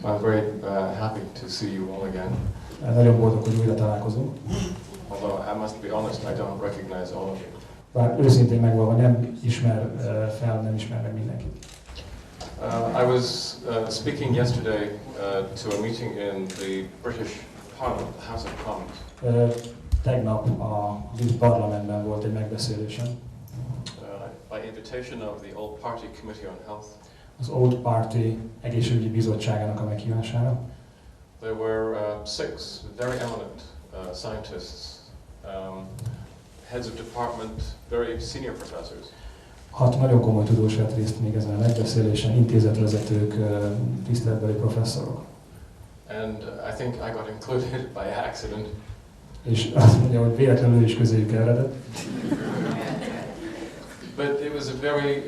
I'm very happy to see you all again. Nagyon boldog, hogy újra találkozunk. Although I must be honest, I don't recognize all of you. Bár őszintén megvalva nem ismer nem ismer meg mindenkit. I was speaking yesterday to a meeting in the British Parliament, the House of Commons. Tegnap a brit parlamentben volt egy megbeszélésem. By invitation of the Old Party Committee on Health. Az Old Party egészségügyi bizottságának a meghívására. There were 6 very eminent scientists, heads of department, very senior professors. 6 nagyon komoly tudós vett részt még ezen a megbeszélésen, intézetvezetők, tiszteletbeli professzorok. And I think I got included by accident. És azt mondja, hogy véletlenül is közéjük keveredett. But it was a very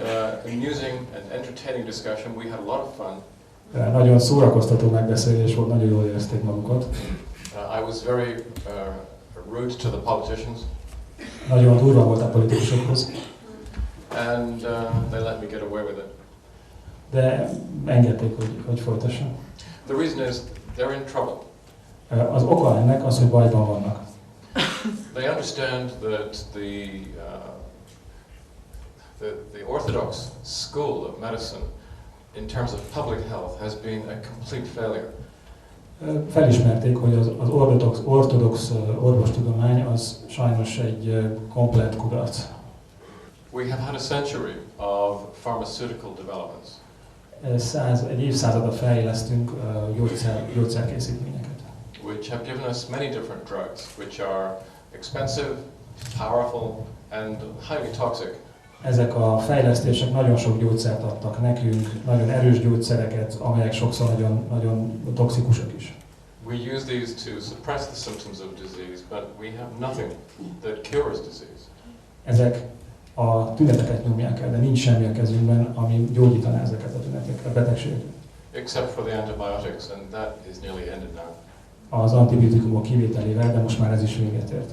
amusing and entertaining discussion. We had a lot of fun. Nagyon szórakoztató megbeszélés volt, nagyon jól érezték magukat. I was very rude to the politicians. Nagyon durva volt a politikusokhoz. And they let me get away with it. De engedték, hogy folytassam. The reason is they're in trouble. Az oka ennek az, hogy bajban vannak. They understand that the orthodox school of medicine, in terms of public health, has been a complete failure. Felismerték, hogy az ortodox orvostudomány az sajnos egy komplett kudarc. We have had a century of pharmaceutical developments. Egy évszázada fejlesztünk gyógyszerkészítményeket. Which have given us many different drugs, which are expensive, powerful, and highly toxic. Ezek a fejlesztések nagyon sok gyógyszert adtak nekünk, nagyon erős gyógyszereket, amelyek sokszor nagyon toxikusak is. We use these to suppress the symptoms of disease, but we have nothing that cures disease. Ezek a tüneteket nyomják el, de nincs semmi a kezünkben, ami gyógyítaná ezeket a tüneteket, a betegségeket. Except for the antibiotics, and that is nearly ended now. Az antibiotikumok kivételével, de most már ez is véget ért.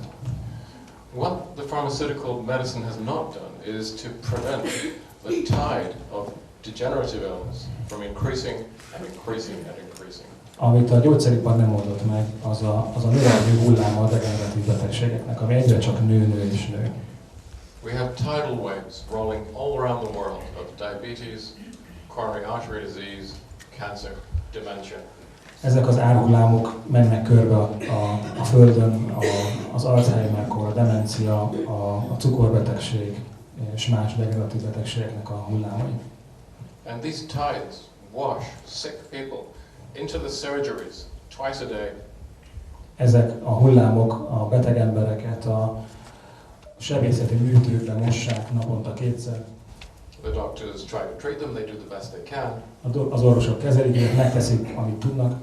What the pharmaceutical medicine has not done is to prevent the tide of degenerative illness from increasing and increasing and increasing. Amit a gyógyszeripar nem oldott meg, az a növekvő hulláma a degeneratív betegségeknek, ami egyre csak nő és nő. We have tidal waves rolling all around the world of diabetes, coronary artery disease, cancer, dementia. Ezek az árhullámok mennek körbe a Földön, az Alzheimer-kor, a demencia, a cukorbetegség és más degeneratív betegségeknek a hullámai. And these tides wash sick people into the surgeries twice a day. Ezek a hullámok a beteg embereket a sebészeti műtőkben mossák naponta 2-szer. The doctors try to treat them, they do the best they can. Az orvosok kezelik őket, megteszik, amit tudnak.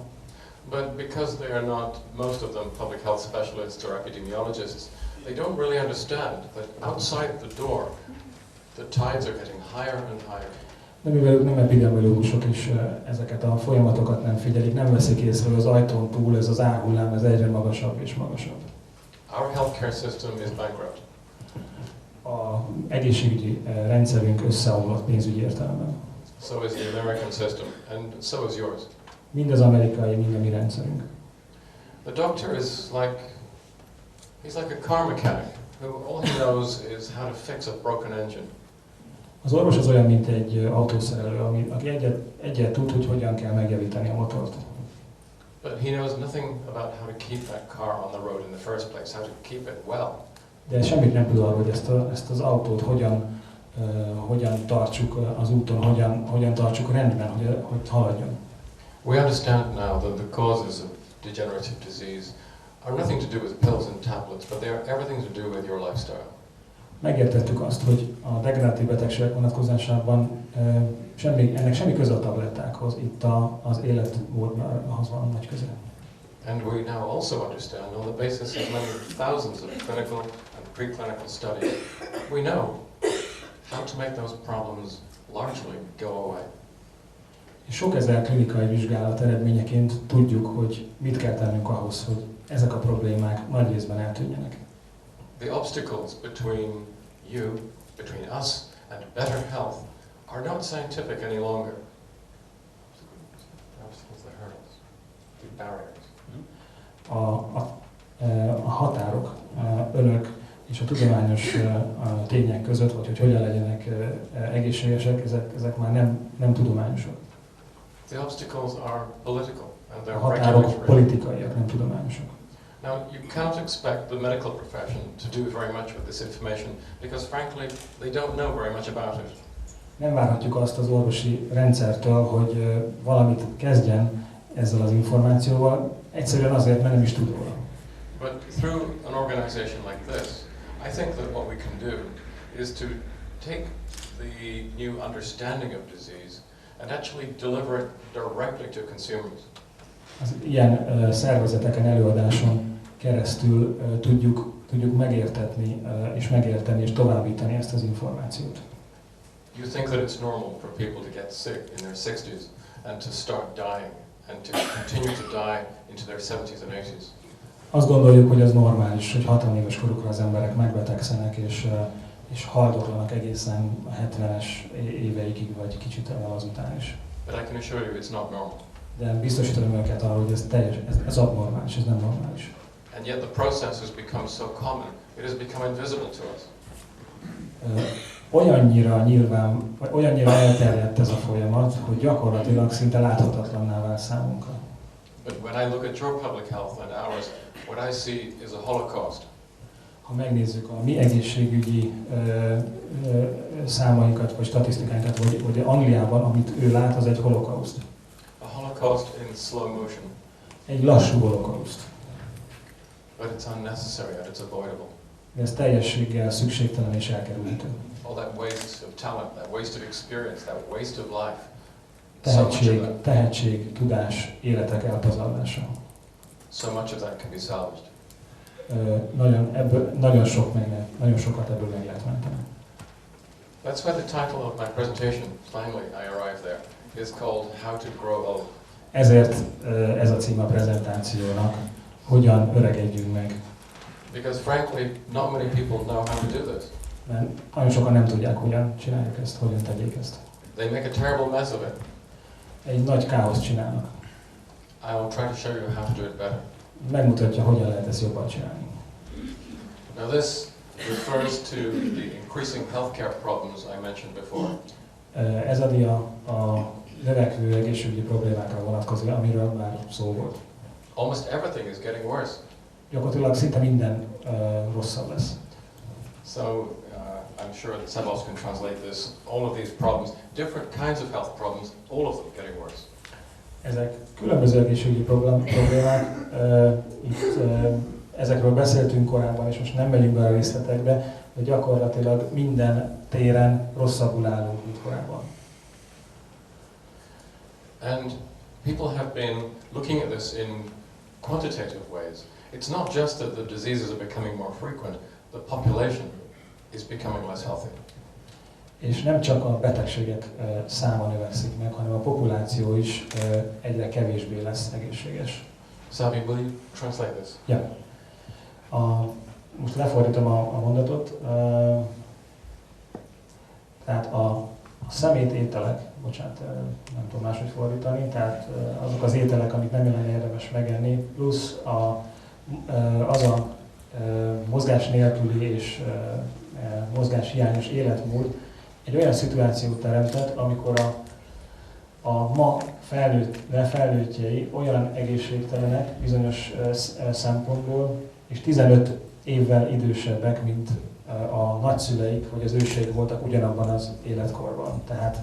But because they are not, most of them, public health specialists or epidemiologists, they don't really understand that outside the door, the tides are getting higher and higher. De mivel ők nem epidemiológusok is ezeket a folyamatokat nem figyelik, nem veszik észre, hogy az ajtón túl ez az árhullám ez egyre magasabb és magasabb. Our healthcare system is bankrupt. A egészségügyi rendszerünk összeomlott pénzügyi értelemben. So is the American system, and so is yours. Mind az amerikai, mind a mi rendszerünk. The doctor is he's like a car mechanic who all he knows is how to fix a broken engine. Az orvos az olyan, mint egy autószerelő, aki egyet tud, hogy hogyan kell megjavítani a motort. But he knows nothing about how to keep that car on the road in the first place, how to keep it well. De semmit nem tud arról, hogy ezt az autót hogyan tartsuk az úton, hogyan tartsuk rendben, hogy haladjon. We understand now that the causes of degenerative disease are nothing to do with pills and tablets, but they are everything to do with your lifestyle. Megértettük azt, hogy a degeneratív betegségek vonatkozásában ennek semmi köze a tablettákhoz, itt az életmódhoz van nagy köze. And we now also understand, on the basis of many thousands of clinical and preclinical studies, we know how to make those problems largely go away. És sok ezer klinikai vizsgálat eredményeként tudjuk, hogy mit kell tennünk ahhoz, hogy ezek a problémák nagy részben eltűnjenek. The obstacles between us and better health are not scientific any longer. The obstacles, the hurdles. the barriers. A határok önök és a tudományos tények között, vagy hogy hogyan legyenek egészségesek, ezek már nem tudományosok. The obstacles are political and A they're határok regulatory. politikaiak, nem tudományosok. Now, you cannot expect the medical profession to do very much with this information because, frankly, they don't know very much about it. Nem várhatjuk azt az orvosi rendszertől, hogy valamit kezdjen ezzel az információval, egyszerűen azért, mert nem is tud róla. But through an organization like this, I think that what we can do is to take the new understanding of disease and actually deliver it directly to consumers. Az ilyen szervezeteken, előadáson keresztül tudjuk megértetni és megérteni és továbbítani ezt az információt. You think that it's normal for people to get sick in their 60s and to start dying and to continue to die into their 70s and 80s. Azt gondoljuk, hogy ez normális, hogy 60 éves korukra az emberek megbetegszenek és haldoklanak egészen a 70-es éveikig, vagy kicsit azután is. But I can assure you it's not normal. De biztosítom őket arról, hogy ez abnormális, ez nem normális. And yet the process has become so common, it has become invisible to us. Olyannyira nyilván, vagy olyannyira elterjedt ez a folyamat, hogy gyakorlatilag szinte láthatatlanná vált számunkra. But when I look at your public health and ours, what I see is a holocaust. Ha megnézzük a mi egészségügyi számainkat, vagy statisztikánkat, vagy Angliában, amit ő lát, az egy holokauszt. A holocaust in slow motion. Egy lassú holokauszt. But it's unnecessary and it's avoidable. De ez teljességgel szükségtelen és elkerülhető. All that waste of talent, that waste of experience, that waste of life. Tehetség, tudás, életek elpazarlása. So much of that can be salvaged. Nagyon sokat ebből meg lehet menteni. That's why the title of my presentation, finally I arrived there, is called How to Grow Old. Ezért ez a cím a prezentációnak, hogyan öregedjünk meg. Because frankly, not many people know how to do this. Mert nagyon sokan nem tudják, hogyan csináljuk ezt, hogyan tegyék ezt. They make a terrible mess of it. Egy nagy káoszt csinálnak. I will try to show you how to do it better. Megmutatja, hogyan lehet ezt jobban csinálni. Now this refers to the increasing healthcare problems I mentioned before. Ez a dia a növekvő egészségügyi problémákra vonatkozik, amiről már szó volt. Almost everything is getting worse. Gyakorlatilag szinte minden rosszabb lesz. So I'm sure that Sebas can translate this. All of these problems, different kinds of health problems, all of them getting worse. Ezek különböző egészségügyi problémák. Ezekről beszéltünk korábban, és most nem megyünk be a részletekbe, de gyakorlatilag minden téren rosszabbul állunk, mint korábban. And people have been looking at this in quantitative ways. It's not just that the diseases are becoming more frequent, the population is becoming less healthy. És nem csak a betegségek száma növekszik meg, hanem a populáció is egyre kevésbé lesz egészséges. Sabi, will you translate this? Yeah. Most lefordítom a mondatot. Tehát a szemét ételek, bocsánat, nem tudom máshogy fordítani, tehát azok az ételek, amit nem lenne érdemes megenni, plusz az a mozgás nélküli és mozgáshiányos életmód egy olyan szituációt teremtett, amikor a ma felnőttjei olyan egészségtelenek bizonyos szempontból, és 15 évvel idősebbek, mint a nagyszüleik vagy az őseik voltak ugyanabban az életkorban. Tehát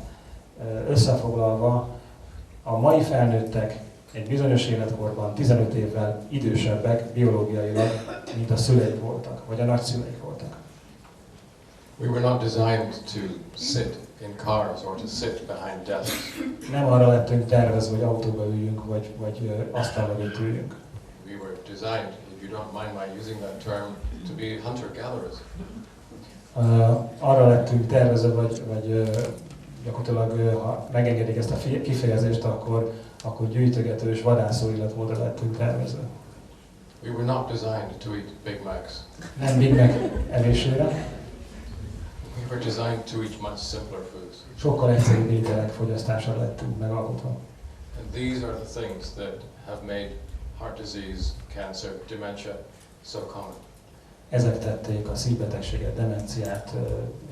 összefoglalva, a mai felnőttek egy bizonyos életkorban 15 évvel idősebbek biológiailag, mint a szüleik voltak, vagy a nagyszüleik voltak. We were not designed to sit in cars or to sit behind desks. Nem arra lettünk tervezve, hogy autóba üljünk, vagy asztal mögött üljünk. We were designed, if you don't mind my using that term, to be hunter-gatherers. Arra lettünk tervezve, vagy gyakorlatilag, ha megengedik ezt a kifejezést, akkor gyűjtögető és vadászó életmódra lettünk tervezve. We were not designed to eat Big Macs. Nem Big Mac evésére. We were designed to eat much simpler foods. Sokkal egyszerűbb ételek fogyasztásra lettünk megalkotva. And these are the things that have made heart disease, cancer, dementia so common. Ezek tették a szívbetegséget, demenciát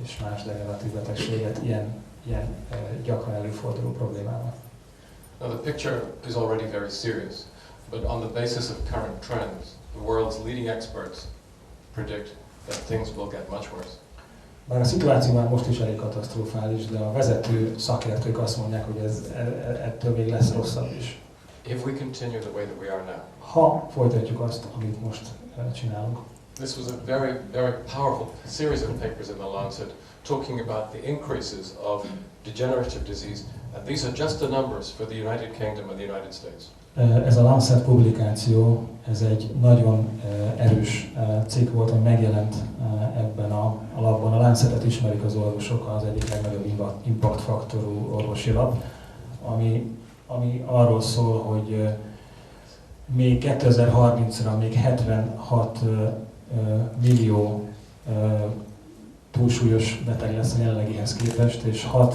és más degeneratív betegséget ilyen gyakran előforduló problémával. Now the picture is already very serious, but on the basis of current trends, the world's leading experts predict that things will get much worse. Bár a szituáció már most is elég katasztrofális, de a vezető szakértők azt mondják, hogy ettől még lesz rosszabb is. If we continue the way that we are now. Ha folytatjuk azt, amit most csinálunk. This was a very, very powerful series of papers in the Lancet talking about the increases of degenerative disease, and these are just the numbers for the United Kingdom and the United States. Ez a Lancet publikáció, ez egy nagyon erős cikk volt, ami megjelent ebben a labban. A Lancetet ismerik az orvosok, az egyik legnagyobb impact faktorú orvosi lap, ami arról szól, hogy még 2030-ra még 76 millió túlsúlyos beteg lesz a jelenlegihez képest, és 6-tól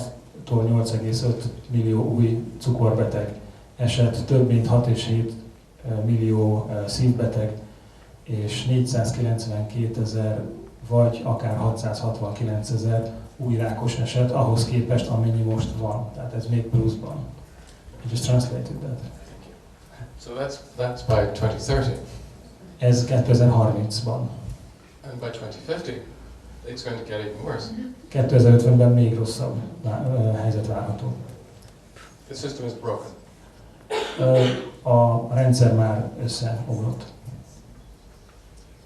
8,5 millió új cukorbeteg eset, több mint 6,7 millió szívbeteg, és 492 000 vagy akár 669 000 új rákos eset ahhoz képest, amennyi most van. Tehát ez még pluszban. I just translated that. So that's by 2030. Ez 2030-ban. And by 2050, it's going to get even worse. 2050-ben még rosszabb helyzet várható. The system is broken. A rendszer már összeomlott.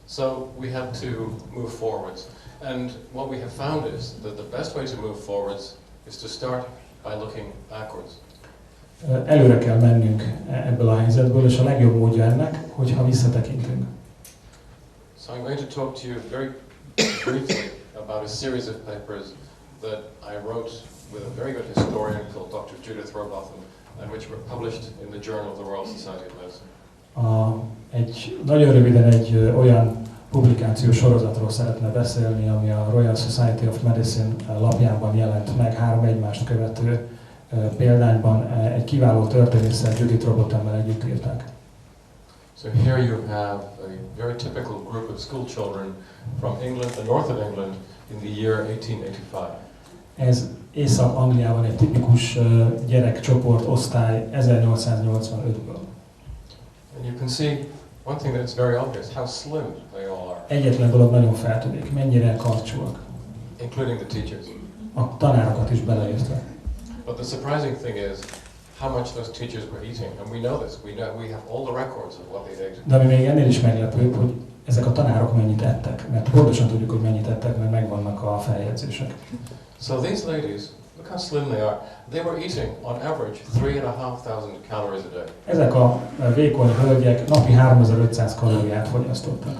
So we have to move forwards. And what we have found is that the best way to move forwards is to start by looking backwards. Előre kell mennünk ebből a helyzetből, és a legjobb módja ennek, hogyha visszatekintünk. So I'm going to talk to you very briefly about a series of papers that I wrote with a very good historian called Dr. Judith Robotham, and which were published in the Journal of the Royal Society of Medicine. Nagyon röviden egy olyan publikáció sorozatról szeretne beszélni, ami a Royal Society of Medicine lapjában jelent meg, 3 egymást követő példányban egy kiváló történésszel, Judith Robothammel együtt írták. So here you have a very typical group of school children from England, the north of England, in the year 1885. Ez Észak-Angliában egy tipikus gyerekcsoport, osztály 1885-ből. And you can see one thing that's very obvious, how slim they all are. Egyetlen dolog nagyon feltűnik, mennyire karcsúak. Including the teachers. A tanárokat is beleértve. But the surprising thing is how much those teachers were eating, and we know this. We have all the records of what they ate. De ami még ennél is meglepőbb, hogy ezek a tanárok mennyit ettek, mert pontosan tudjuk, hogy mennyit ettek, mert megvannak a feljegyzések. So these ladies, look how slim they are. They were eating on average 3,500 calories a day. Ezek a vékony hölgyek napi 3500 kalóriát fogyasztottak.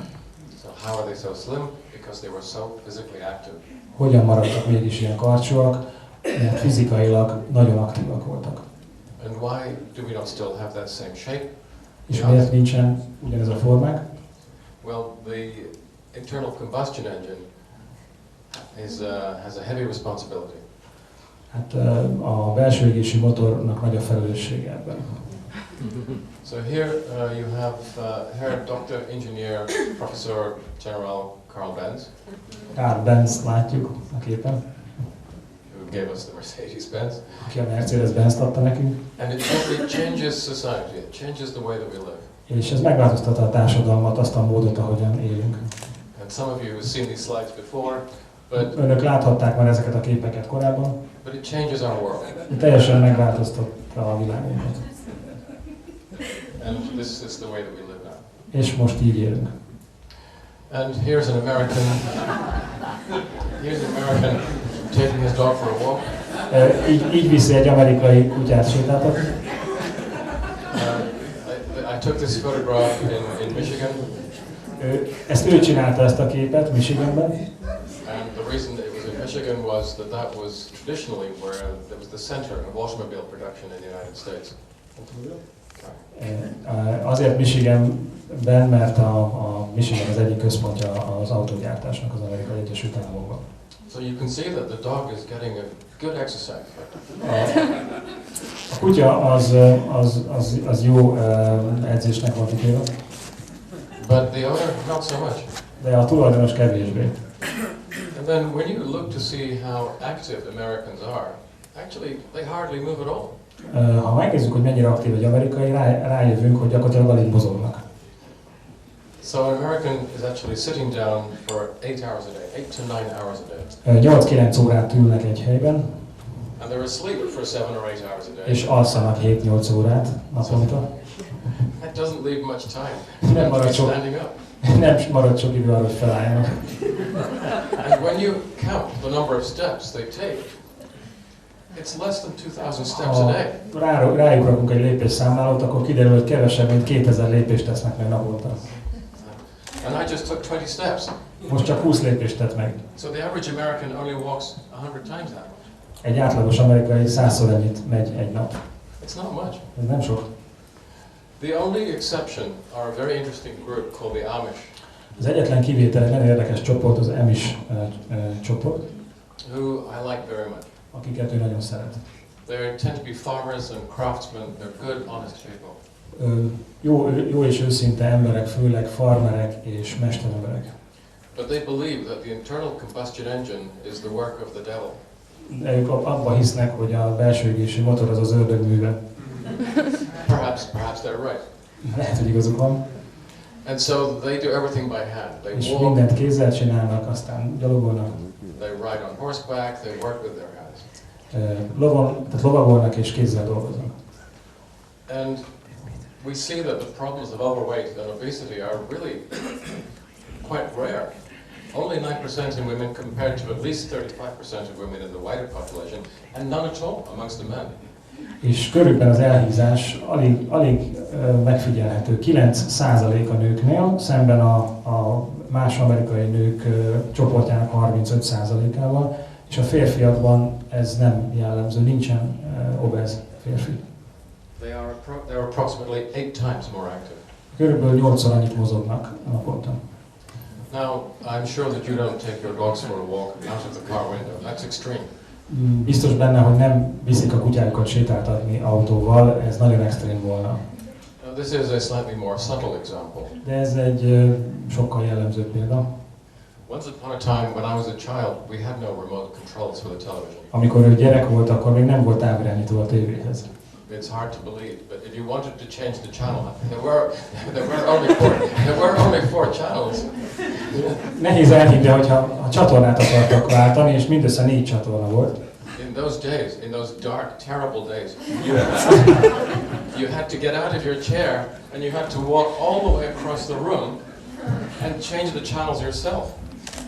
So how are they so slim? Because they were so physically active. Hogyan maradtak mégis ilyen karcsúak? Mert fizikailag nagyon aktívak voltak. And why do we not still have that same shape? És miért nincsen ugyanez a formák? Well, the internal combustion engine has a heavy responsibility. Hát a belső égési motornak nagy a felelőssége ebben. So here you have here Dr. Engineer Professor General Carl Benz. Carl Benz látjuk a képen. Who gave us the Mercedes-Benz. Aki a Mercedes-Benzt adta nekünk. And it changes society. It changes the way that we live. És ez megváltoztatta a társadalmat, azt a módot, ahogyan élünk. And some of you have seen these slides before, but önök láthatták már ezeket a képeket korábban. But it changes our world. Teljesen megváltoztatta a világunkat. And this is the way that we live now. És most így élünk. And here's an American taking his dog for a walk. Így viszi egy amerikai kutyát sétáltat. I took this photograph in Michigan. Ezt ő csinálta, ezt a képet Michiganben. And the reason it was in Michigan was that was traditionally where there was the center of automobile production in the United States. Azért Michiganben, mert a Michigan az egyik központja az autógyártásnak az Amerikai Egyesült Államokban. So you can see that the dog is getting a good exercise. A kutya az jó edzésnek van kitéve. But the owner, not so much. De a tulajdonos kevésbé. And then when you look to see how active Americans are, actually they hardly move at all. Ha megnézzük, hogy mennyire aktív egy amerikai, rájövünk, hogy gyakorlatilag alig mozognak. So an American is actually sitting down for 8 hours a day, 8 to 9 hours a day. 8-9 órát ülnek egy helyben. And they're asleep for 7 or 8 hours a day. És alszanak 7-8 órát naponta. That doesn't leave much time for standing up. Nem marad sok idő arra, hogy felálljanak. And when you count the number of steps they take, it's less than 2000 steps a day. Rájuk rakunk egy lépésszámlálót, akkor kiderül, hogy kevesebb, mint 2000 lépést tesznek meg naponta. And I just took 20 steps. Most csak 20 lépést tett meg. So the average American only walks 100 times that. Egy átlagos amerikai 100-szor ennyit megy egy nap. It's not much. Ez nem sok. The only exception are a very interesting group called the Amish. Az egyetlen kivétel egy nagyon érdekes csoport, az Amish csoport. Who I like very much. Akiket ő nagyon szeret. They tend to be farmers and craftsmen. They're good, honest people. Jó és őszinte emberek, főleg farmerek és mesteremberek. But they believe that the internal combustion engine is the work of the devil. De ők abban hisznek, hogy a belső égési motor az ördög műve. Perhaps they're right. Lehet, hogy igazuk van. And so they do everything by hand. They és walk, mindent kézzel csinálnak, aztán gyalogolnak. They ride on horseback, they work with their hands. Tehát lovagolnak és kézzel dolgoznak. And we see that the problems of overweight and obesity are really quite rare. Only 9% in women compared to at least 35% of women in the wider population, and none at all amongst the men. És körükben az elhízás alig megfigyelhető. 9% a nőknél, szemben a más amerikai nők csoportjának 35%-ával, és a férfiakban ez nem jellemző, nincsen obez férfi. They are approximately 8 times more active. Körülbelül 8-szor annyit mozognak naponta. Now, I'm sure that you don't take your dogs for a walk out of the car window. That's extreme. Biztos benne, hogy nem viszik a kutyájukat sétáltatni autóval, ez nagyon extrém volna. This is a slightly more subtle example. De ez egy sokkal jellemzőbb példa. Once upon a time, when I was a child, we had no remote controls for the television. Amikor ő gyerek volt, akkor még nem volt távirányító a tévéhez. It's hard to believe, but if you wanted to change the channel, there were only four channels. Nehéz elhinni, hogyha a csatornát akartak váltani, és mindössze 4 csatorna volt. In those days, in those dark, terrible days, you had to get out of your chair and you had to walk all the way across the room and change the channels yourself.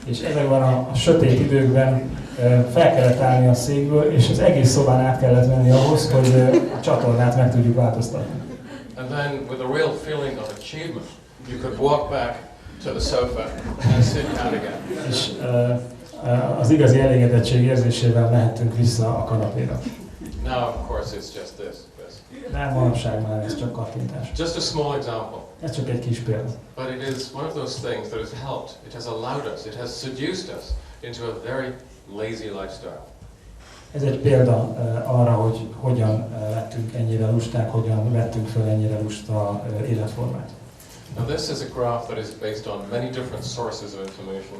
És ezekben a sötét időkben fel kellett állni a székből, és az egész szobán át kellett menni ahhoz, hogy a csatornát meg tudjuk változtatni. And then, with a real feeling of achievement, you could walk back to the sofa and sit down again. És az igazi elégedettség érzésével mehettünk vissza a kanapéra. Now, of course, it's just this. De manapság már ez csak kattintás. Just a small example. Ez csak egy kis példa. But it is one of those things that has helped. It has allowed us. It has seduced us into a very lazy lifestyle. Ez egy példa arra, hogy hogyan lettünk ennyire lusták, hogyan vettünk föl ennyire lusta életformát. Now this is a graph that is based on many different sources of information.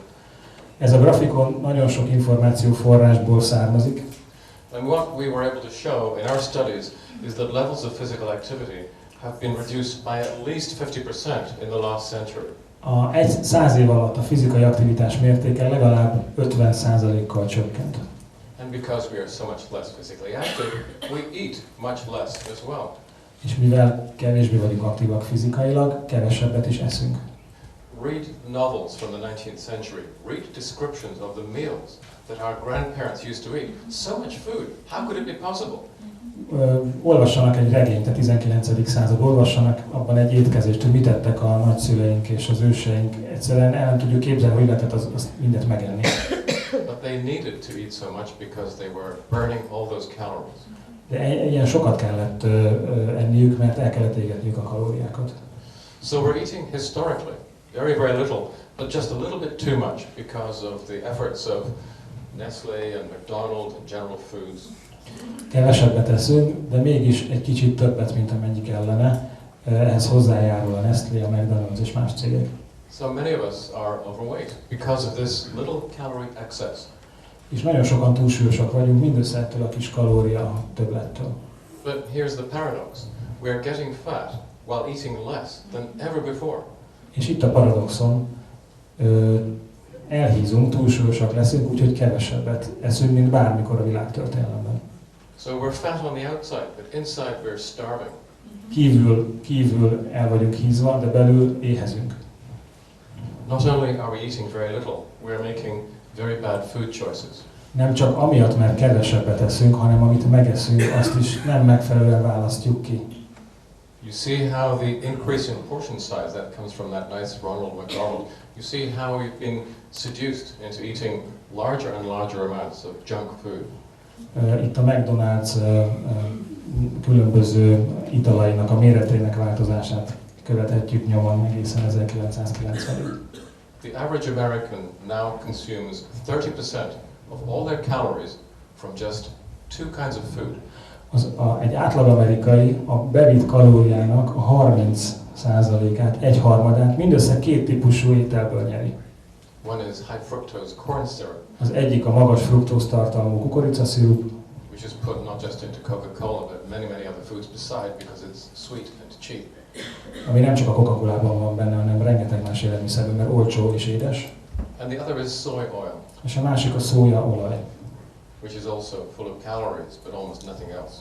Ez a grafikon nagyon sok információforrásból származik. And what we were able to show in our studies is that levels of physical activity have been reduced by at least 50% in the last century. 100 év alatt a fizikai aktivitás mértéke legalább 50%-kal csökkent. And because we are so much less physically active, we eat much less as well. És mivel kevésbé vagyunk aktívak fizikailag, kevesebbet is eszünk. Read novels from the 19th century. Read descriptions of the meals that our grandparents used to eat. So much food. How could it be possible? Olvassanak egy regényt a 19. század, olvassanak abban egy étkezést, hogy mit ettek a nagyszüleink és az őseink. Egyszerűen el nem tudjuk képzelni, hogy lehetett azt mindent megenni. But they needed to eat so much because they were burning all those calories. De ilyen sokat kellett enniük, mert el kellett égetniük a kalóriákat. So we're eating historically very, very little, but just a little bit too much because of the efforts of Nestlé and McDonald's and General Foods. Kevesebbet eszünk, de mégis egy kicsit többet, mint amennyi kellene. Ehhez hozzájárul a Nestlé, a McDonald's és más cégek. So many of us are overweight because of this little calorie excess. És nagyon sokan túlsúlyosak vagyunk, mindössze ettől a kis kalória többlettől. But here's the paradox. We are getting fat while eating less than ever before. És itt a paradoxon, elhízunk, túlsúlyosak leszünk, úgyhogy kevesebbet eszünk, mint bármikor a világtörténelemben. So we're fat on the outside, but inside we're starving. Kívül el vagyunk hízva, de belül éhezünk. Not only are we eating very little, we're making very bad food choices. Nem csak amiatt, mert kevesebbet eszünk, hanem amit megeszünk, azt is nem megfelelően választjuk ki. You see how the increase in portion size that comes from that nice Ronald McDonald. You see how we've been seduced into eating larger and larger amounts of junk food. Itt a McDonald's különböző italainak a méretének változását követhetjük nyomon egészen 1990-ig. The average American now consumes 30% of all their calories from just two kinds of food. Egy átlag amerikai a bevitt kalóriának a 30%-át, egyharmadát mindössze két típusú ételből nyeri. One is high fructose corn syrup. Az egyik a magas fruktóz tartalmú kukoricaszirup, which is put not just into Coca-Cola but many other foods beside because it's sweet and cheap. Ami nem csak a Coca-Colában van benne, hanem rengeteg más élelmiszerben, mert olcsó és édes. And the other is soy oil. És a másik a szójaolaj. Which is also full of calories, but almost nothing else.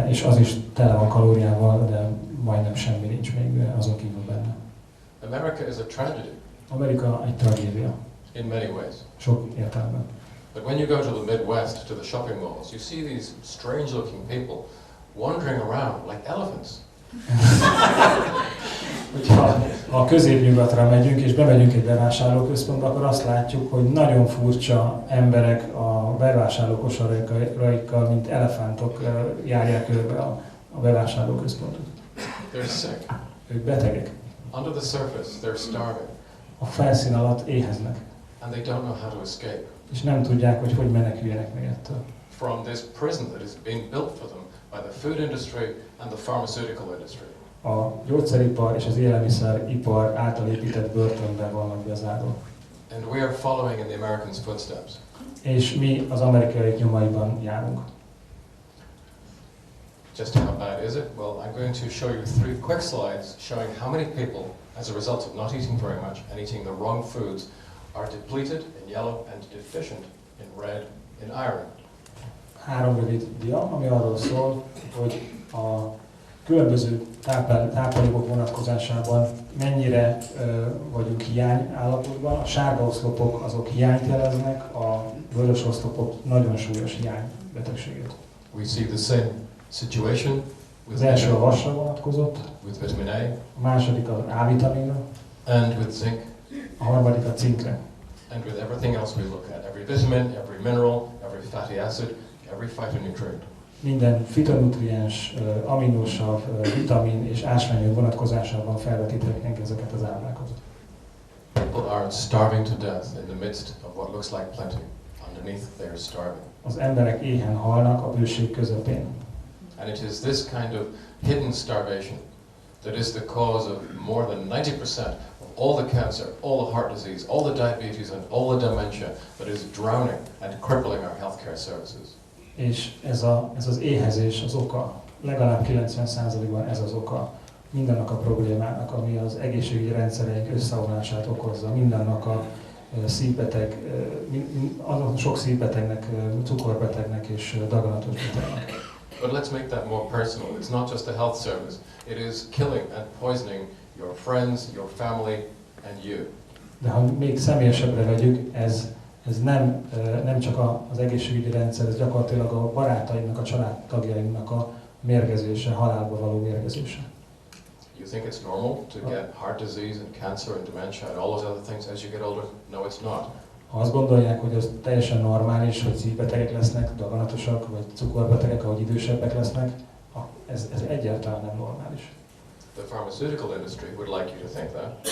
És az is tele van kalóriával, de majdnem semmi nincs még azon kívül benne. America is a tragedy. Amerika egy tragédia. In many ways. Sok értelemben. But when you go to the Midwest, to the shopping malls, you see these strange-looking people wandering around like elephants. Ha a középnyugatra megyünk és bemegyünk egy bevásárlóközpontba, akkor azt látjuk, hogy nagyon furcsa emberek a bevásárlókosaraikkal, mint elefántok járják körbe a bevásárlóközpontot. They're sick. Ők betegek. Under the surface, they're starving. A felszín alatt éheznek. And they don't know how to escape. És nem tudják, hogy meneküljenek meg ettől. From this prison that is being built for them by the food industry and the pharmaceutical industry. A gyógyszeripar és az élelmiszeripar által épített börtönben vannak bezárva. And we are following in the Americans' footsteps. És mi az amerikaiak nyomaiban járunk. Just how bad is it? Well, I'm going to show you 3 quick slides showing how many people, as a result of not eating very much and eating the wrong foods, are depleted in yellow and deficient in red in iron. 3 rövid dia, ami arról szól, hogy a különböző táplálékok vonatkozásában mennyire vagyunk hiány állapotban. A sárga oszlopok azok hiányt jeleznek, a vörös oszlopok nagyon súlyos hiánybetegséget. We see the same situation. Az első a vasra vonatkozott, with vitamin A, a második az A-vitaminra, and with zinc, a harmadik a cinkre. and with everything else we look at. Every vitamin, every mineral, every fatty acid, every phytonutrient. Minden fitonutriens, aminosav, vitamin és ásványok vonatkozásában felvetíthetnénk ezeket az ábrákat. People are starving to death in the midst of what looks like plenty. Underneath they are starving. Az emberek éhen halnak a bőség közepén. And it is this kind of hidden starvation that is the cause of more than 90% of all the cancer, all the heart disease, all the diabetes and all the dementia that is drowning and crippling our healthcare services. És ez az éhezés az oka, legalább 90%-ban ez az oka mindannak a problémának, ami az egészségügyi rendszereink összeomlását okozza, mindannak a szívbeteg, azon sok szívbetegnek, cukorbetegnek és daganatos betegnek. But let's make that more personal. It's not just a health service. It is killing and poisoning your friends, your family and you. De ha még személyesebbre vegyük, ez nem csak az egészségügyi rendszer, ez gyakorlatilag a barátainknak, a családtagjainknak a mérgezése, halálba való mérgezése. You think it's normal to get heart disease and cancer and dementia and all those other things as you get older? No, it's not. Ha azt gondolják, hogy az teljesen normális, hogy szívbetegek lesznek, daganatosak, vagy cukorbetegek, ahogy idősebbek lesznek, ez egyáltalán nem normális. The pharmaceutical industry would like you to think that.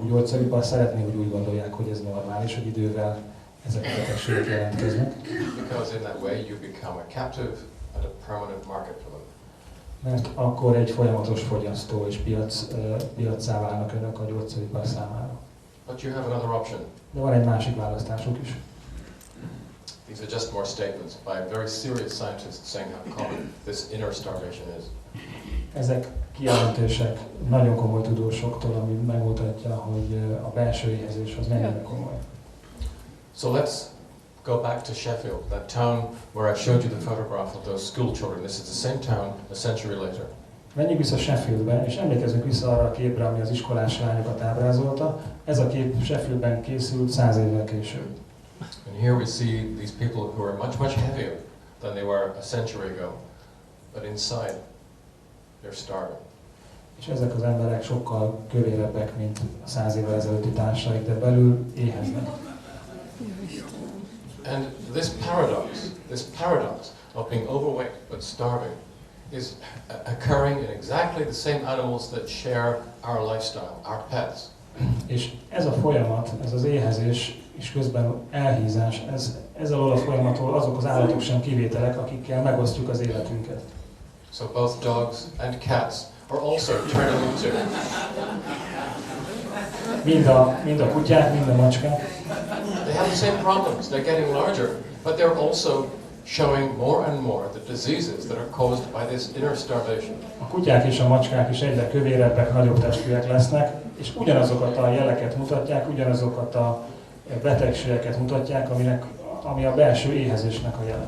A gyógyszeripar szeretné, hogy úgy gondolják, hogy ez normális, hogy idővel ezek a betegségek jelentkeznek. Because in that way you become a captive and a permanent market for them. Mert akkor egy folyamatos fogyasztó és piaccá válnak önök a gyógyszeripar számára. But you have another option. De van egy másik választásuk is. These are just more statements by very serious scientists saying how common this inner starvation is. Ezek kijelentések nagyon komoly tudósoktól, ami megmutatja, hogy a belső éhezés az mennyire komoly. So let's go back to Sheffield, that town where I showed you the photograph of those school children. This is the same town a century later. Menjünk vissza Sheffieldbe, és emlékezzünk vissza arra a képre, ami az iskolás lányokat ábrázolta. Ez a kép Sheffieldben készült 100 évvel később. And here we see these people who are much heavier than they were a century ago, but inside they're starving. És ezek az emberek sokkal kövérebbek, mint a 100 évvel ezelőtti társaik, de belül éheznek. And this paradox of being overweight but starving is occurring in exactly the same animals that share our lifestyle, our pets. És ez a folyamat, ez az éhezés és közben elhízás, ez alól a folyamattól azok az állatok sem kivételek, akikkel megosztjuk az életünket. So both dogs and cats are also turning into mind a kutyák, mind a macskák. They have the same problems. They're getting larger, but they're also showing more and more the diseases that are caused by this inner starvation. A kutyák és a macskák is egyre kövérebbek, nagyobb testűek lesznek, és ugyanazokat a jeleket mutatják, ugyanazokat a betegségeket mutatják, ami a belső éhezésnek a jele.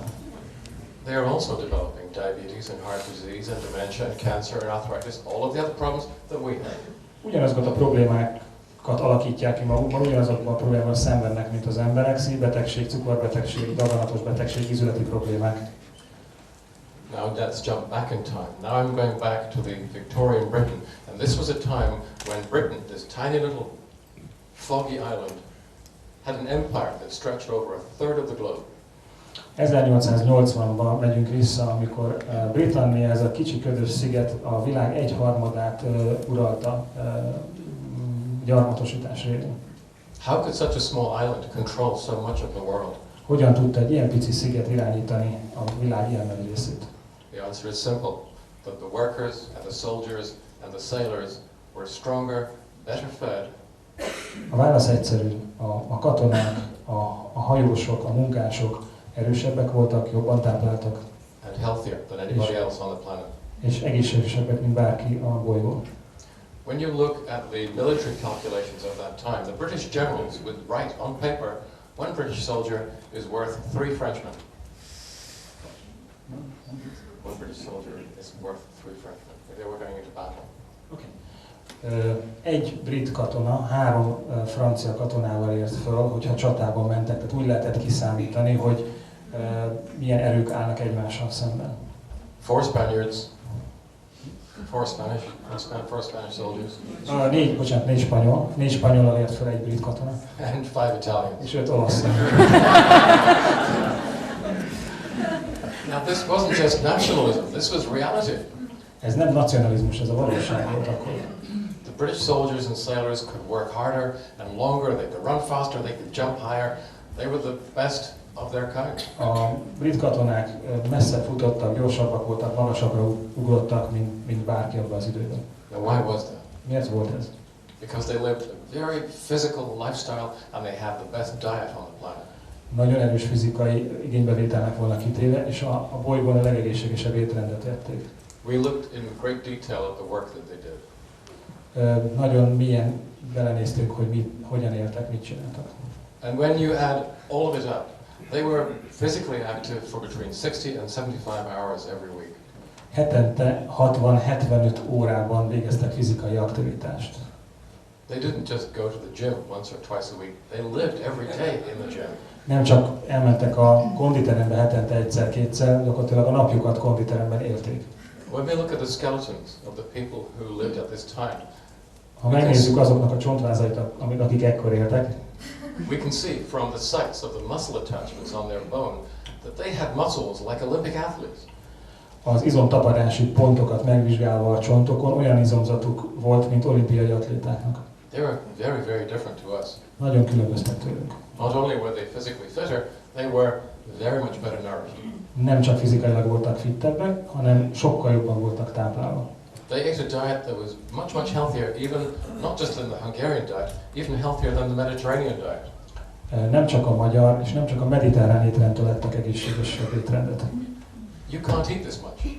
They are also developing diabetes and heart disease and dementia and cancer and arthritis, all of the other problems that we have. Ugyanazokat a problémákat alakítják ki magukban, ugyanazokban a problémákkal szenvednek, mint az emberek, szívbetegség, cukorbetegség, daganatos betegség, ízületi problémák. Now let's jump back in time. Now I'm going back to the Victorian Britain, and this was a time when Britain, this tiny little foggy island, had an empire that stretched over a third of the globe. 1880-ban megyünk vissza, amikor Britannia, ez a kicsi ködös sziget, a világ egyharmadát uralta gyarmatosítás révén. How could such a small island control so much of the world? Hogyan tudta egy ilyen pici sziget irányítani a világ ilyen nagy részét? The answer is simple. That the workers and the soldiers and the sailors were stronger, better fed. A válasz egyszerű. A katonák, a hajósok, a munkások erősebbek voltak, jobban tápláltak. And healthier than anybody else on the planet. És egészségesebbek, mint bárki a bolygón. When you look at the military calculations of that time, the British generals would write on paper, one British soldier is worth 3 Frenchmen. One British soldier is worth 3 Frenchmen. They were going into battle. Okay. Egy brit katona 3 francia katonával ért föl, hogyha csatában mentek, tehát úgy lehetett kiszámítani, hogy milyen erők állnak egymással szemben. 4 Spaniards, 4 Spanish soldiers. 4 spanyol ért föl egy brit katona. And 5 Italians. És 5 olasz. Now this wasn't just nationalism, this was reality. Ez nem nacionalizmus, ez a valóság volt akkor. The British soldiers and sailors could work harder and longer, they could run faster, they could jump higher. They were the best of their kind. A brit katonák messze futottak, gyorsabbak voltak, magasabbra ugrottak, mint bárki abban az időben. Now why was that? Miért volt ez? Because they lived a very physical lifestyle and they had the best diet on the planet. Nagyon erős fizikai igénybevételnek volna kitéve, és a bolygón a legegészségesebb étrendet ették. We looked in great detail at the work that they did. Nagyon mélyen belenéztünk, hogy hogyan éltek, mit csináltak. And when you add all of it up, they were physically active for between 60 and 75 hours every week. Hetente 60-75 órában végeztek fizikai aktivitást. They didn't just go to the gym once or twice a week. They lived every day in the gym. Nem csak elmentek a konditerembe hetente egyszer-kétszer, gyakorlatilag a napjukat konditeremben élték. When we look at the skeletons of the people who lived at this time, ha megnézzük azoknak a csontvázait, akik ekkor éltek, we can see from the sites of the muscle attachments on their bone that they had muscles like Olympic athletes. Az izomtapadási pontokat megvizsgálva a csontokon olyan izomzatuk volt, mint olimpiai atlétáknak. They were very, very different to us. Nagyon különböztek tőlünk. Not only were they physically fitter, they were very much better nourished. Nem csak fizikailag voltak fittebbek, hanem sokkal jobban voltak táplálva. They ate a diet that was much healthier, even not just than the Hungarian diet, even healthier than the Mediterranean diet. Nem csak a magyar és nem csak a mediterrán étrendtől lettek egészségesebb étrendet. You can't eat this much.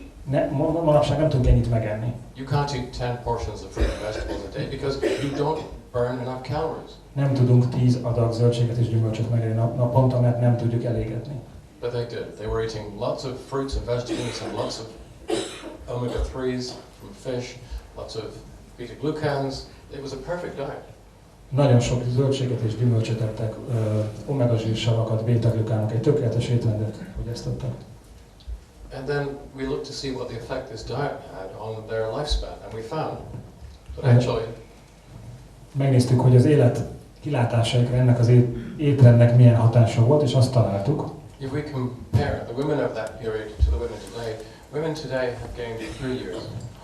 Manapság nem tudunk ennyit megenni. You can't eat 10 portions of fruit and vegetables a day because you don't burn enough calories. Nem tudunk 10 adag zöldséget és gyümölcsöt megenni naponta, mert nem tudjuk elégetni. But they did. They were eating lots of fruits and vegetables and lots of omega-3s from fish, lots of beta-glucans. It was a perfect diet. Nagyon sok zöldséget és gyümölcsöt ettek, omega-zsírsavakat, beta-glukánok, egy tökéletes étrendet fogyasztottak. And then we looked to see what the effect this diet had on their lifespan, and we found that actually megnéztük, hogy az élet kilátásaikra ennek az étrendnek milyen hatása volt, és azt találtuk. If we compare the women of that period to the women today, women today have gained 3 years.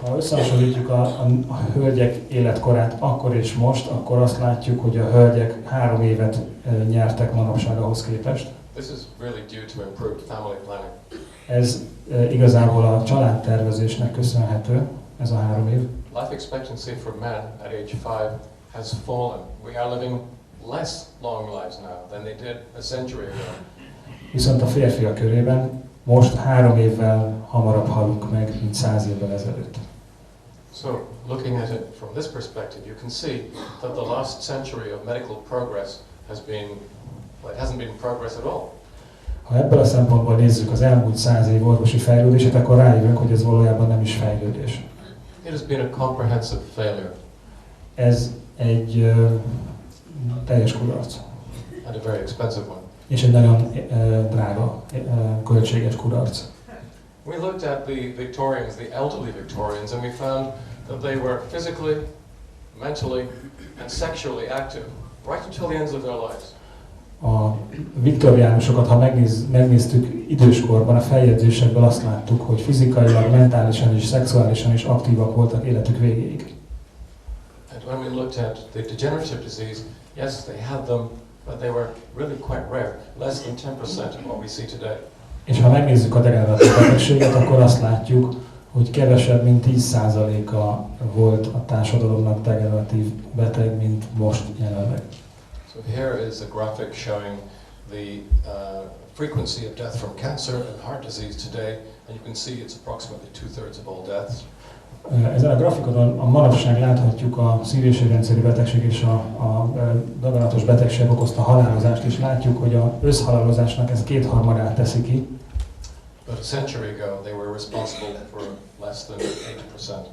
Ha összehasonlítjuk a hölgyek életkorát akkor és most, akkor azt látjuk, hogy a hölgyek 3 évet nyertek manapság ahhoz képest. This is really due to improved family planning. Ez igazából a családtervezésnek köszönhető, ez a 3 év. Life expectancy for men at age 5 has fallen. We are living less long lives now than they did a century ago. Viszont a férfiak körében most 3 évvel hamarabb halunk meg, mint 100 évvel ezelőtt. So, looking at it from this perspective, you can see that the last century of medical progress has been, well, it hasn't been progress at all. Ha ebből a szempontból nézzük az elmúlt 100 év orvosi fejlődését, akkor rájövünk, hogy ez valójában nem is fejlődés. It has been a comprehensive failure. Ez egy teljes kudarc. And a very expensive one. És egy nagyon drága, költséges kudarc. We looked at the Victorians, the elderly Victorians, and we found that they were physically, mentally, and sexually active right until the ends of their lives. A viktoriánusokat, ha megnéztük időskorban, a feljegyzésekből azt láttuk, hogy fizikailag, mentálisan és szexuálisan is aktívak voltak életük végéig. And when we looked at the degenerative disease, yes, they had them, but they were really quite rare, less than 10% of what we see today. És ha megnézzük a degeneratív betegséget, akkor azt látjuk, hogy kevesebb, mint 10%-a volt a társadalomnak degeneratív beteg, mint most jelenleg. So here is a graphic showing the frequency of death from cancer and heart disease today, and you can see it's approximately 2/3 of all deaths. Ezen a grafikonon a manapság láthatjuk a szív- és érrendszeri betegség és a daganatos betegség okozta halálozást, és látjuk, hogy az összhalálozásnak ez 2/3 teszi ki. But a century ago they were responsible for less than 80%.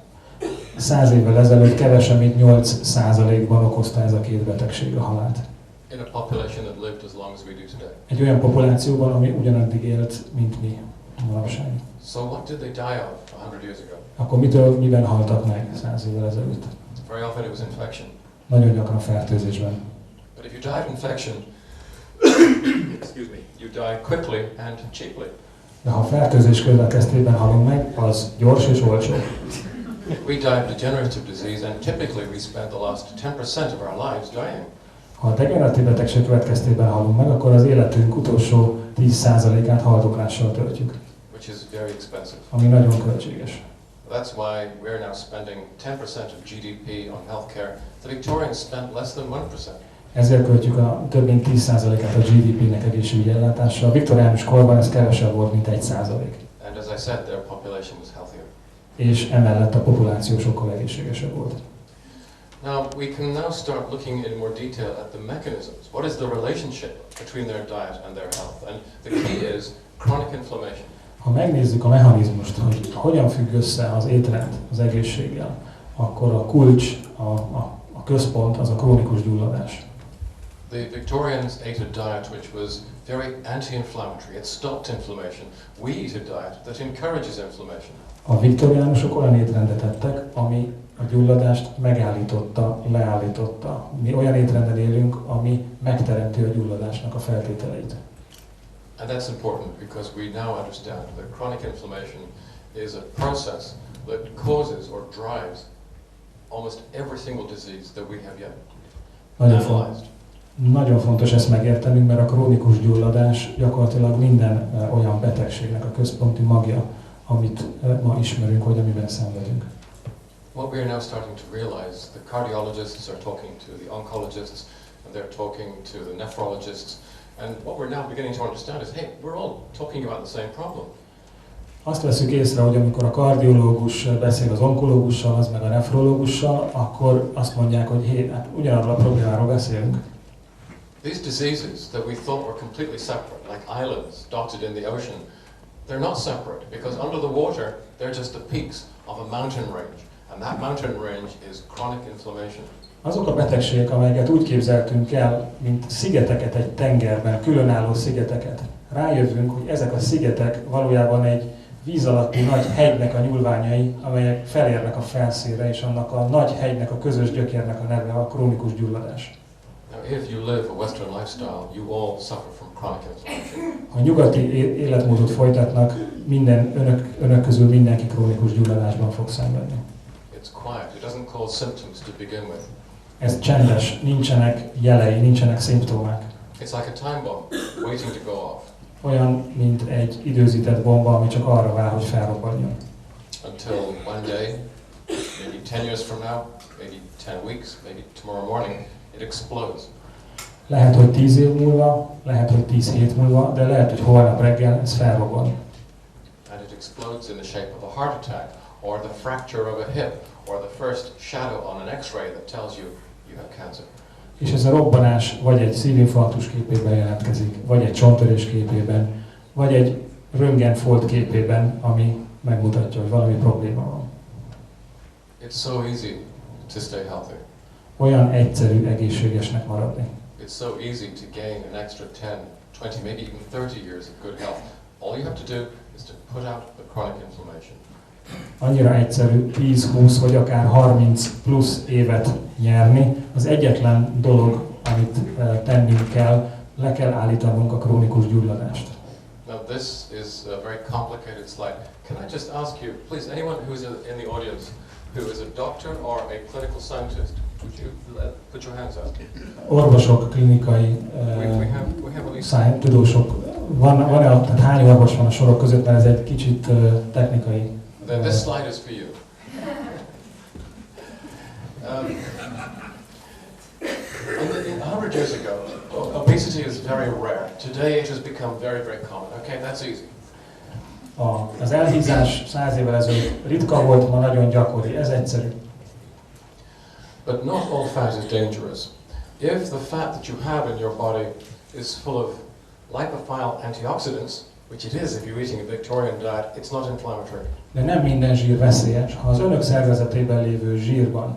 100 évvel ezelőtt kevesebb, mint 8%-ban okozta ez a két betegség a halált. In a population that lived as long as we do today. Egy olyan populációban, ami ugyanaddig élt, mint mi manapság. So what did they die of 100 years ago? Akkor miben haltak meg 100 évvel ezelőtt? Very often it was infection. Nagyon gyakran fertőzésben. But if you die of infection, excuse me, you die quickly and cheaply. De ha a fertőzés következtében halunk meg, az gyors és olcsó. We die of degenerative disease, and typically we spend the last 10% of our lives dying. Ha a degeneratív betegség következtében halunk meg, akkor az életünk utolsó 10%-át haldoklással töltjük. Which is very expensive. Ami nagyon költséges. That's why we're now spending 10% of GDP on healthcare. The Victorians spent less than 1%. Ezért költjük a több mint 10%-át a GDP-nek egészségügyi ellátásra. A viktoriánus korban ez kevesebb volt, mint 1%. And as I said, their population was healthier. És emellett a populáció sokkal egészségesebb volt. Now, we can now start looking in more detail at the mechanisms. What is the relationship between their diet and their health? And the key is chronic inflammation. Ha megnézzük a mechanizmust, hogy hogyan függ össze az étrend az egészséggel, akkor a kulcs, a központ az a krónikus gyulladás. The Victorians ate a diet which was very anti-inflammatory. It stopped inflammation. We eat a diet that encourages inflammation. A viktoriánusok olyan étrendet ettek, ami a gyulladást megállította, leállította. Mi olyan étrenden élünk, ami megteremti a gyulladásnak a feltételeit. And that's important because we now understand that chronic inflammation is a process that causes or drives almost every single disease that we have yet analyzed. Nagyon fontos ezt megértenünk, mert a krónikus gyulladás gyakorlatilag minden olyan betegségnek a központi magja, amit ma ismerünk, vagy amiben szenvedünk. What we are now starting to realize, the cardiologists are talking to the oncologists, and they're talking to the nephrologists, and what we're now beginning to understand is, hey, we're all talking about the same problem. Azt veszük észre, hogy amikor a kardiológus beszél az onkológussal, az meg a nefrológussal, akkor azt mondják, hogy hé, hát ugyanarról a problémáról beszélünk. These diseases that we thought were completely separate, like islands dotted in the ocean, they're not separate because under the water they're just the peaks of a mountain range, and that mountain range is chronic inflammation. Azok a betegségek, amelyeket úgy képzeltünk el, mint szigeteket egy tengerben, különálló szigeteket, rájövünk, hogy ezek a szigetek valójában egy víz alatti nagy hegynek a nyúlványai, amelyek felérnek a felszínre, és annak a nagy hegynek, a közös gyökérnek a neve a krónikus gyulladás. Now, if you live a Western lifestyle, you all suffer from chronic inflammation. Ha nyugati életmódot folytatnak, önök közül mindenki krónikus gyulladásban fog szenvedni. It's quiet. It doesn't cause symptoms to begin with. Ez csendes, nincsenek jelei, nincsenek szimptomák. It's like a time bomb waiting to go off. Olyan, mint egy időzített bomba, ami csak arra vár, hogy felrobbanjon. Until one day, maybe 10 years from now, maybe 10 weeks, maybe tomorrow morning, it explodes. Lehet, hogy 10 év múlva, lehet, hogy 10 hét múlva, de lehet, hogy holnap reggel ez felrobban. And it explodes in the shape of a heart attack, or the fracture of a hip, or the first shadow on an X-ray that tells you you have cancer. És ez a robbanás vagy egy szívinfarktus képében jelentkezik, vagy egy csonttörés képében, vagy egy röntgenfolt képében, ami megmutatja, hogy valami probléma van. It's so easy to stay healthy. Olyan egyszerű egészségesnek maradni. It's so easy to gain an extra 10, 20, maybe even 30 years of good health. All you have to do is to put out the chronic inflammation. Annyira egyszerű 10, 20 vagy akár 30 plusz évet nyerni. Az egyetlen dolog, amit tennünk kell, le kell állítanunk a krónikus gyulladást. Now this is a very complicated slide. Can I just ask you, please, anyone who's in the audience who is a doctor or a clinical scientist, would you put your hands up? Orvosok, klinikai tudósok, tehát hány orvos van a sorok között, mert ez egy kicsit technikai. Then this slide is for you. 100 years ago, obesity is very rare. Today it has become very, very common. Okay, that's easy. Az elhízás 100 évvel ezelőtt ritka volt, ma nagyon gyakori. Ez egyszerű. But not all fat is dangerous. If the fat that you have in your body is full of lipophile antioxidants, which it is if you're eating a Victorian diet, it's not inflammatory. De nem minden zsír veszélyes. Ha az önök szervezetében lévő zsírban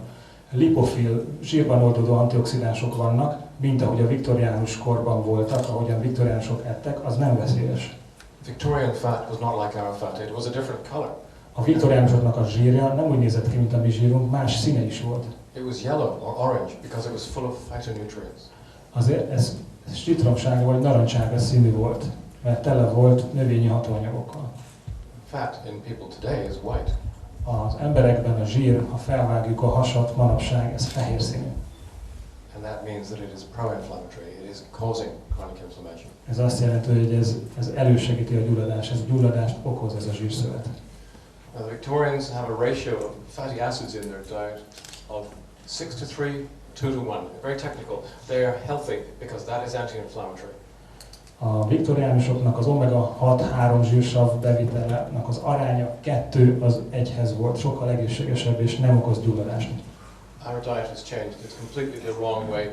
lipofil, zsírban oldódó antioxidánsok vannak, mint ahogy a viktoriánus korban voltak, ahogyan viktoriánusok ettek, az nem veszélyes. Victorian fat was not like our fat, it was a different color. A viktoriánusoknak a zsírja nem úgy nézett ki, mint a mi zsírunk, más színe is volt. It was yellow or orange because it was full of phytonutrients. Azért ez citromsárga vagy narancssárga színű volt, mert tele volt növényi hatóanyagokkal. Fat in people today is white. Az emberekben a zsír, ha felvágjuk a hasat, manapság, ez fehér színű. And that means that it is pro-inflammatory. It is causing chronic inflammation. Ez azt jelenti, hogy ez elősegíti a gyulladást, ez gyulladást okoz ez a zsírszövet. Now, the Victorians have a ratio of fatty acids in their diet of 6 to 3, 2 to 1. Very technical. They are healthy because that is anti-inflammatory. A viktoriánusoknak az omega-6-3 zsírsav bevitelének az aránya 2 az 1-hez volt, sokkal egészségesebb és nem okoz gyulladást. Our diet has changed. It's completely the wrong way.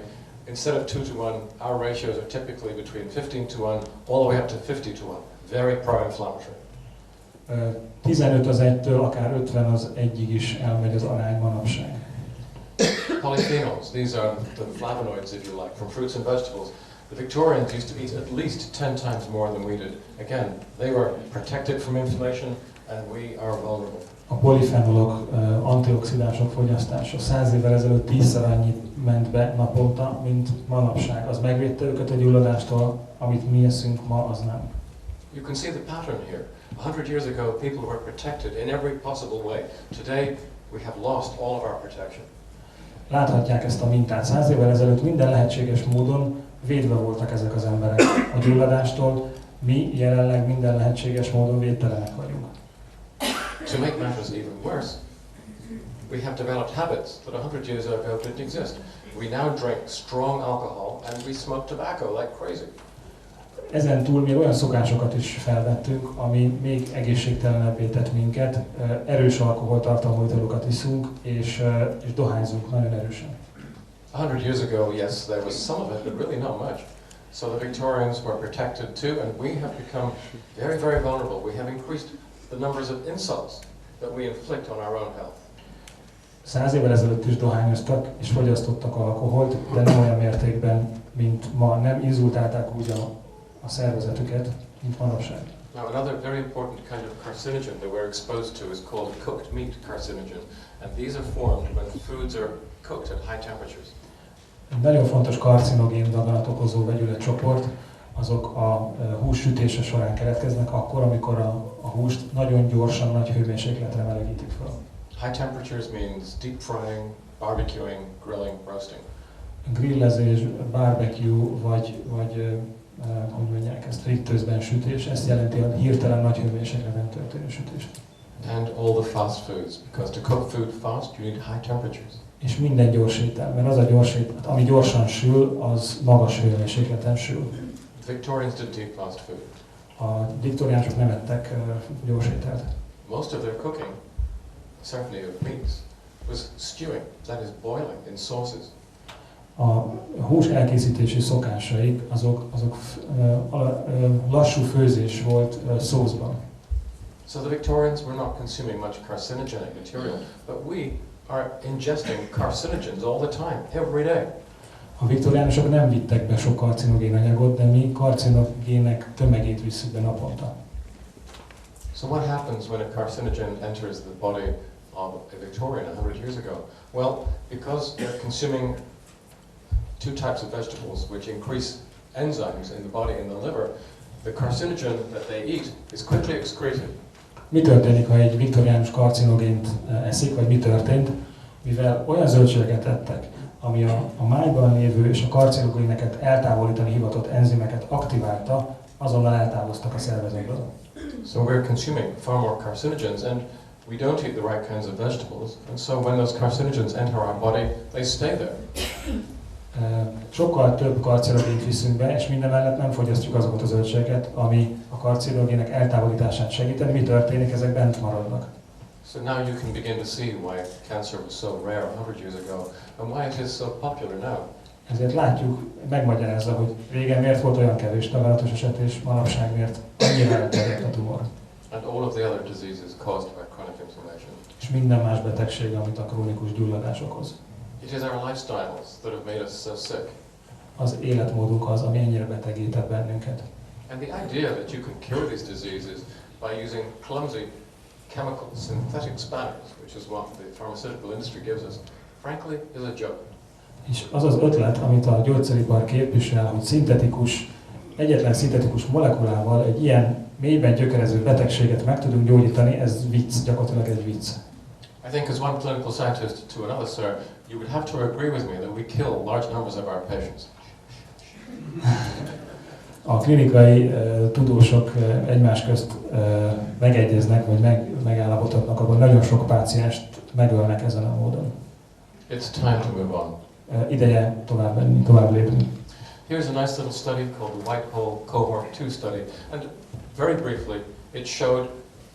Instead of 2 to 1, our ratios are typically between 15 to 1 all the way up to 50 to 1. Very pro-inflammatory. 15 az 1-től, akár 50 az 1-ig is elmegy az arány manapság. Polyphenols, these are the flavonoids, if you like, from fruits and vegetables. The Victorians used to eat at least 10 times more than we did. Again, they were protected from inflammation and we are vulnerable. A polifenolok, antioxidánsok fogyasztása 100 évvel ezelőtt 10-szer annyit ment be naponta, mint manapság. Az megvédte őket a gyulladástól, amit mi eszünk ma, az nem. You can see the pattern here. 100 years ago, people were protected in every possible way. Today, we have lost all of our protection. Láthatják ezt a mintát. 100 évvel ezelőtt minden lehetséges módon védve voltak ezek az emberek a gyulladástól, mi jelenleg minden lehetséges módon védtelenek vagyunk. To make matters even worse, we have developed habits that 100 years ago didn't exist. We now drink strong alcohol and we smoke tobacco like crazy. Ezen túl még olyan szokásokat is felvettünk, ami még egészségtelenebbé tett minket. Erős alkoholtartalmú italokat iszunk, és dohányzunk nagyon erősen. 100 years ago, yes, there was some of it, but really not much. So the Victorians were protected too, and we have become very, very vulnerable. We have increased the numbers of insults that we inflict on our own health. 100 évvel ezelőtt is dohányoztak és fogyasztottak alkoholt, de nem olyan mértékben, mint ma. Nem inzultálták úgy a szervezetüket, mint manapság. Now another very important kind of carcinogen that we're exposed to is called cooked meat carcinogen, and these are formed when foods are cooked at high temperatures. Egy nagyon fontos karcinogén daganatok okozó vegyületcsoport, azok a hús sütése során keletkeznek, akkor, amikor a húst nagyon gyorsan, nagy hőmérsékletre melegítik fel. High temperatures means deep frying, barbecuing, grilling, roasting. Grillezés, barbecue, vagy hogy mondják ezt, frittőzben sütés, ezt jelenti a hirtelen nagy hőmérsékleten történő sütés. And all the fast foods, because to cook food fast, you need high temperatures. És minden gyors étel, mert az a gyors étel, ami gyorsan sül, az magas hőmérsékleten sül. The Victorians didn't eat fast food. A viktoriánusok nem ettek gyors ételt. Most of their cooking, certainly of meats, was stewing, that is boiling in sauces. A hús elkészítési szokásaik azok lassú főzés volt szószban. So the Victorians were not consuming much carcinogenic material, but we are ingesting carcinogens all the time, every day. A viktoriánusok nem vittek be sok karcinogén anyagot, de mi karcinogének tömegét visszük be naponta. So what happens when a carcinogen enters the body of a Victorian 100 years ago? Well, because they're consuming two types of vegetables which increase enzymes in the body and the liver, the carcinogen that they eat is quickly excreted. Mi történik, ha egy viktoriánus karcinogént eszik, vagy mi történt? Mivel olyan zöldségeket ettek, ami a májban lévő és a karcinogéneket eltávolítani hivatott enzimeket aktiválta, azonnal eltávoztak a szervezetből. So we're consuming far more carcinogens and we don't eat the right kinds of vegetables, and so when those carcinogens enter our body, they stay there. Sokkal több karcinogént viszünk be, és mindemellett nem fogyasztjuk azokat a zöldségeket, ami a karcinogének eltávolítását segíteni. Mi történik? Ezek bent maradnak. So now you can begin to see why cancer was so rare 100 years ago and why it is so popular now. Ezért látjuk, megmagyarázza, hogy régen miért volt olyan kevés találatos eset, és manapság miért annyira elterjedt a tumor. And all of the other diseases caused by chronic inflammation. És minden más betegség, amit a krónikus gyulladás okoz. It is our lifestyles that have made us so sick. Az életmódunk az, ami ennyire betegített bennünket. And the idea that you can cure these diseases by using clumsy chemical synthetic spanners, which is what the pharmaceutical industry gives us, frankly, is a joke. És az az ötlet, amit a gyógyszeripar képvisel, hogy egyetlen szintetikus molekulával egy ilyen mélyben gyökerező betegséget meg tudunk gyógyítani, ez vicc, gyakorlatilag egy vicc. I think as one clinical scientist to another, sir, you would have to agree with me that we kill large numbers of our patients. A klinikai tudósok egymás közt megegyeznek, vagy megállapodhatnak, abban nagyon sok pácienst megölnek ezen a módon. It's time to move on. Ideje tovább lépni. Here's a nice little study called the Whitehall Cohort 2 study, and very briefly, it showed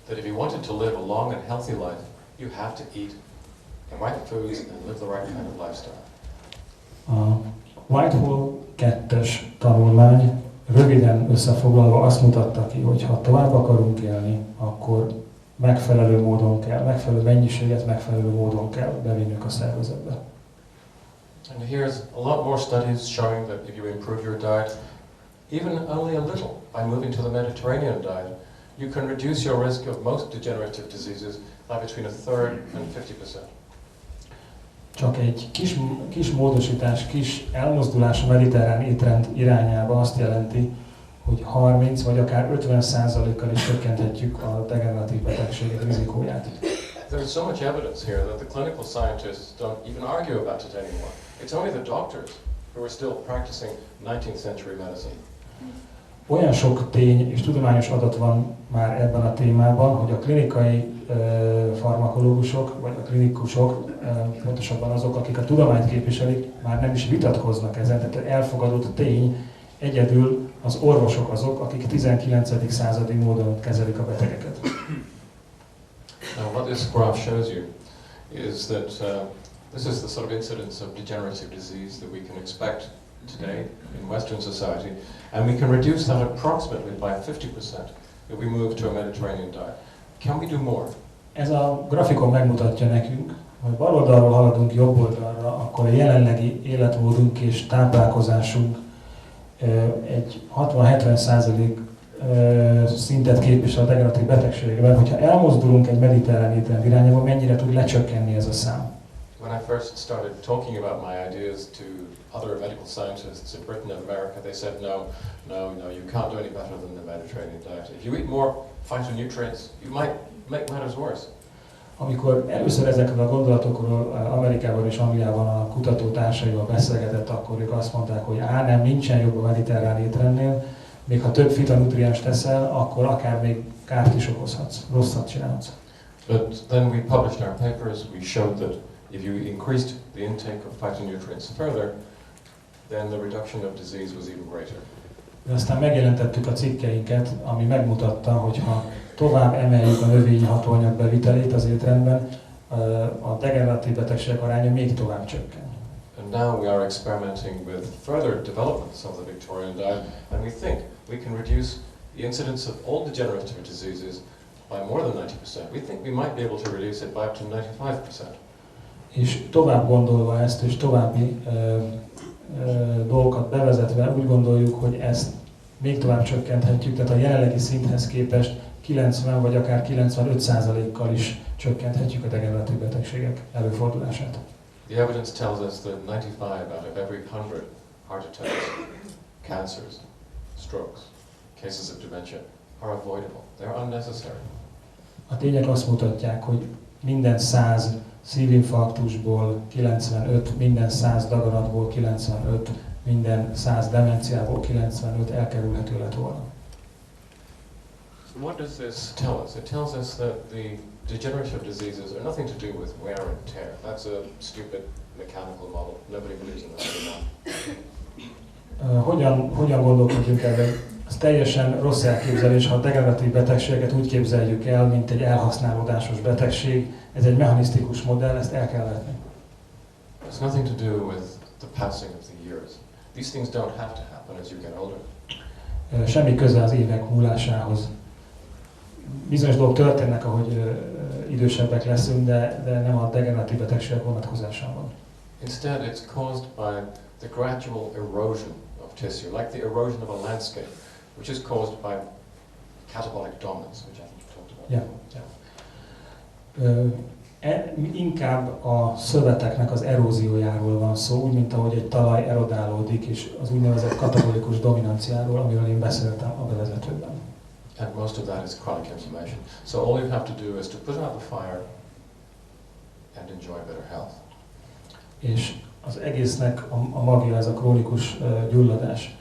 that if you wanted to live a long and healthy life, you have to eat the right foods and live the right kind of lifestyle. A Whitehall 2-es tanulmány röviden összefoglalva azt mutatta ki, hogy ha tovább akarunk élni, akkor megfelelő módon kell, megfelelő mennyiséget, megfelelő módon kell bevinnünk a szervezetbe. And here's a lot more studies showing that if you improve your diet, even only a little, by moving to the Mediterranean diet, you can reduce your risk of most degenerative diseases by between 1/3 and 50%. Csak egy kis módosítás, kis elmozdulás a mediterrán étrend irányába azt jelenti, hogy 30 vagy akár 50%-kal is csökkenthetjük a degeneratív betegségek rizikóját. There's so much evidence here that the clinical scientists don't even argue about it anymore. It's only the doctors who are still practicing 19th century medicine. Olyan sok tény és tudományos adat van már ebben a témában, hogy a klinikai farmakológusok, vagy a klinikusok, pontosabban azok, akik a tudományt képviselik, már nem is vitatkoznak ezen, tehát elfogadott tény, egyedül az orvosok azok, akik 19. századi módon kezelik a betegeket. Now what this graph shows you is that this is the sort of incidence of degenerative disease that we can expect today in Western society, and we can reduce that approximately by 50% if we move to a Mediterranean diet. Can we do more? Ez a grafikon megmutatja nekünk, hogy bal oldalról haladunk jobb oldalra, akkor a jelenlegi életmódunk és táplálkozásunk egy 60-70% szintet képvisel a degeneratív betegségekben. Hogyha elmozdulunk egy mediterrán étrend irányába, mennyire tud lecsökkenni ez a szám? When I first started talking about my ideas to other medical scientists in Britain and America, they said, no, you can't do any better than the Mediterranean diet. If you eat more phytonutrients, you might make matters worse. Amikor először ezekről a gondolatokról Amerikában és Angliában a kutatótársaival beszélgetett, akkor ők azt mondták, hogy nem, nincsen jobb a mediterrán étrendnél, még ha több fitonutriens teszel, akkor akár még kárt is okozhatsz, rosszat csinálhatsz. But then we published our papers, we showed that if you increased the intake of phytonutrients further, then the reduction of disease was even greater. De aztán megjelentettük a cikkeinket, ami megmutatta, hogy ha tovább emeljük a növényi hatóanyag bevitelét az étrendben, a degeneratív betegségek aránya még tovább csökken. And now we are experimenting with further developments of the Victorian diet, and we think we can reduce the incidence of all degenerative diseases by more than 90%. We think we might be able to reduce it by up to 95%. És tovább gondolva ezt, és további dolgokat bevezetve úgy gondoljuk, hogy ezt még tovább csökkenthetjük, tehát a jelenlegi szinthez képest 90 vagy akár 95%-kal is csökkenthetjük a degeneratív betegségek előfordulását. The evidence tells us that 95 out of every 100 heart attacks, cancers, strokes, cases of dementia are avoidable. They're unnecessary. A tények azt mutatják, hogy minden 100 szívinfarktusból 95, minden 100 daganatból 95, minden 100 demenciából 95 elkerülhető lett volna. What does this tell us? It tells us that the degenerative diseases are nothing to do with wear and tear. That's a stupid mechanical model. Nobody believes in that anymore. Hogyan gondolkodjunk erről? Ez teljesen rossz elképzelés, ha a degeneratív betegségeket úgy képzeljük el, mint egy elhasználódásos betegség. Ez egy mechanisztikus modell, ezt el kell vetni. It's nothing to do with the passing of the years. These things don't have to happen as you get older. Semmi köze az évek múlásához. Bizonyos dolgok történnek, ahogy idősebbek leszünk, de nem a degeneratív betegségek vonatkozásában. Instead, it's caused by the gradual erosion of tissue, like the erosion of a landscape, which is caused by catabolic dominance, which I think you talked about. Inkább a szöveteknek az eróziójáról van szó, úgy, mint ahogy egy talaj erodálódik, és az úgynevezett katabolikus dominanciáról, amiről én beszéltem a bevezetőben. And most of that is chronic inflammation. So all you have to do is to put out the fire and enjoy better health. És az egésznek a magja ez a krónikus gyulladás.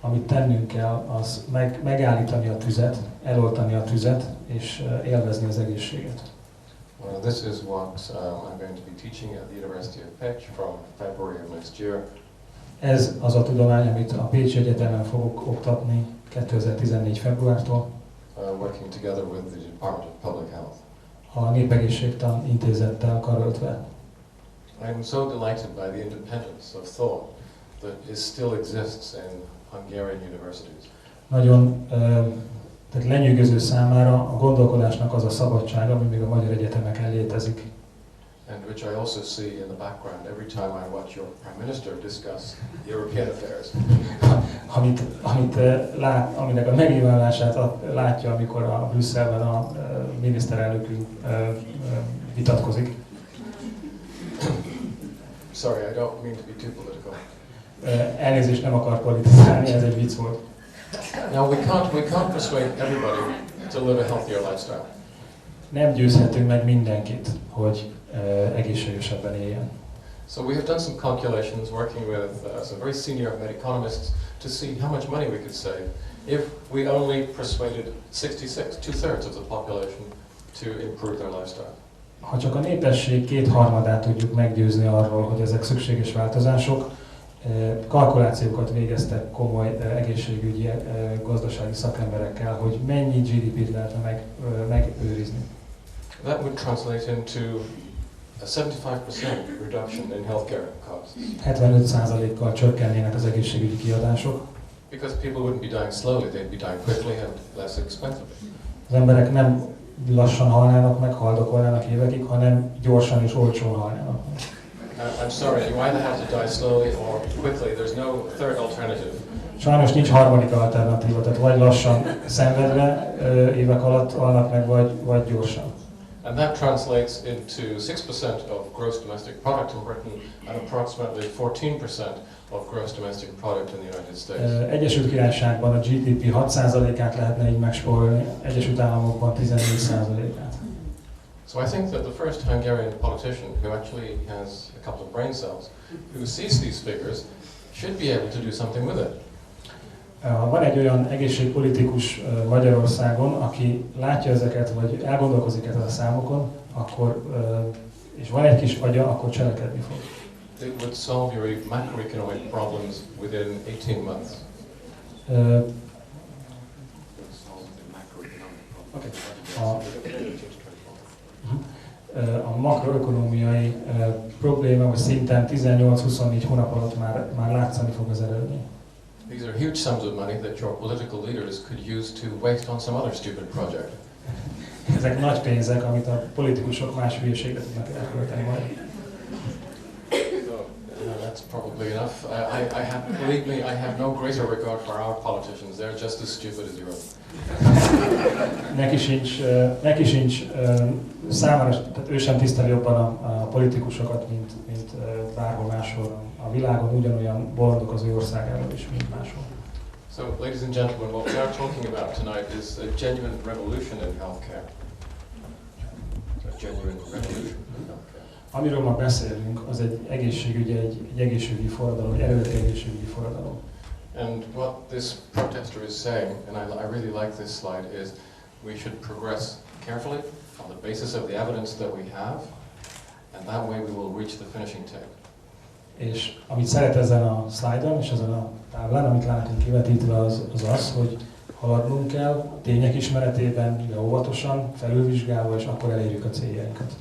Amit tennünk kell, az megállítani a tüzet, eloltani a tüzet, és élvezni az egészséget. Well, this is what I'm going to be teaching at the University of Pécs from February of next year. Ez az a tudomány, amit a Pécsi Egyetemen fogok oktatni 2014. februártól. Working together with the Department of Public Health. A Népegészségtan Intézettel karöltve. I'm so delighted by the independence of thought that still exists in Hungarian universities. Nagyon tehát lenyűgöző számára a gondolkodásnak az a szabadsága, ami még a magyar egyetemeken létezik. And which I also see in the background every time I watch your Prime Minister discuss European affairs. Aminek a megnyilvánulását látja, amikor a Brüsszelben a miniszterelnökünk vitatkozik. Sorry, I don't mean to be too political. Elnézést, nem akar politizálni, ez egy vicc volt. Now we can't persuade everybody to live a healthier lifestyle. nem győzhetünk meg mindenkit, hogy egészségesebben éljen. So we have done some calculations working with some very senior economists to see how much money we could save if we only persuaded 66, two-thirds of the population to improve their lifestyle. Ha csak a népesség 2/3 tudjuk meggyőzni arról, hogy ezek szükséges változások, kalkulációkat végeztek komoly egészségügyi, gazdasági szakemberekkel, hogy mennyi GDP-t lehetne megőrizni. That would translate into a 75% reduction in healthcare costs. 75%-kal csökkennének az egészségügyi kiadások. Because people wouldn't be dying slowly, they'd be dying quickly and less expensively. Az emberek nem lassan halnának meg, haldokolnának évekig, hanem gyorsan és olcsón halnának meg. I'm sorry, you either have to die slowly or quickly. There's no third alternative. Sajnos nincs harmadik alternatíva, tehát vagy lassan szenvedve évek alatt halnak meg, vagy gyorsan. And that translates into 6% of gross domestic product in Britain and approximately 14% of gross domestic product in the United States. Egyesült Királyságban a GDP 6%-át lehetne így megspórolni, Egyesült Államokban 14%-át. So I think that the first Hungarian politician who actually has a couple of brain cells, who sees these figures, should be able to do something with it. Van egy olyan egészségpolitikus Magyarországon, aki látja ezeket, vagy elgondolkozik ezen a számokon, akkor, és van egy kis agya, akkor cselekedni fog. It would solve your macroeconomic problems within 18 months. A makroökonómiai probléma vagy szinten 18-24 hónap alatt már látszani fog az eredmény. These are huge sums of money that your political leaders could use to waste on some other stupid project. Ezek nagy pénzek, amit a politikusok más hülyeségre tudnak elkölteni majd. That's probably enough. Believe me, I have no greater regard for our politicians. They're just as stupid as you are. Neki sincs számára, tehát ő sem tiszteli jobban a politikusokat, mint bárhol máshol a világon, ugyanolyan bolondok az ő országában is, mint máshol. So, ladies and gentlemen, what we are talking about tonight is a genuine revolution in healthcare. A genuine revolution in healthcare. Amiről ma beszélünk, az egy egészségügyi forradalom, egy eredeti egészségügyi forradalom. And what this protester is saying, and I really like this slide, is we should progress carefully on the basis of the evidence that we have, and that way we will reach the finishing tape. És amit szeret ezen a szlájdon és ezen a táblán, amit látunk kivetítve, az, hogy haladnunk kell, tények ismeretében, de óvatosan, felülvizsgálva, és akkor elérjük a céljainkat.